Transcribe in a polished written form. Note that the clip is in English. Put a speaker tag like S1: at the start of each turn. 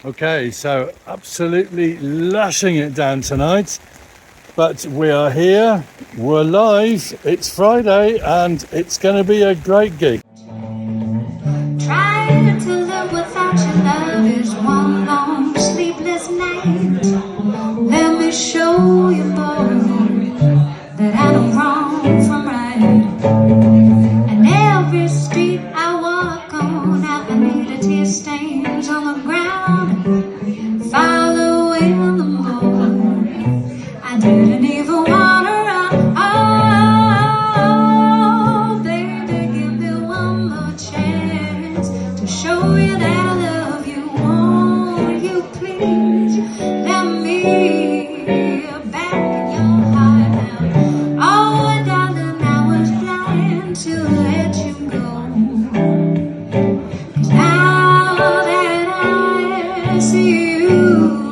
S1: Okay, so absolutely lashing it down tonight, but we are here, we're live, it's Friday, and it's going to be a great gig.
S2: Trying to live without your love is one long sleepless night. Let me show you, boy, that I know wrong from right. And every street I walk on, I need a tear stains on the ground. Following the moon, I didn't even want to run. Oh, baby, give me one more chance to show you that I love you. Won't you please let me back in your heart now? Oh, darling, I was blind to let you go. 'Cause now that I see you,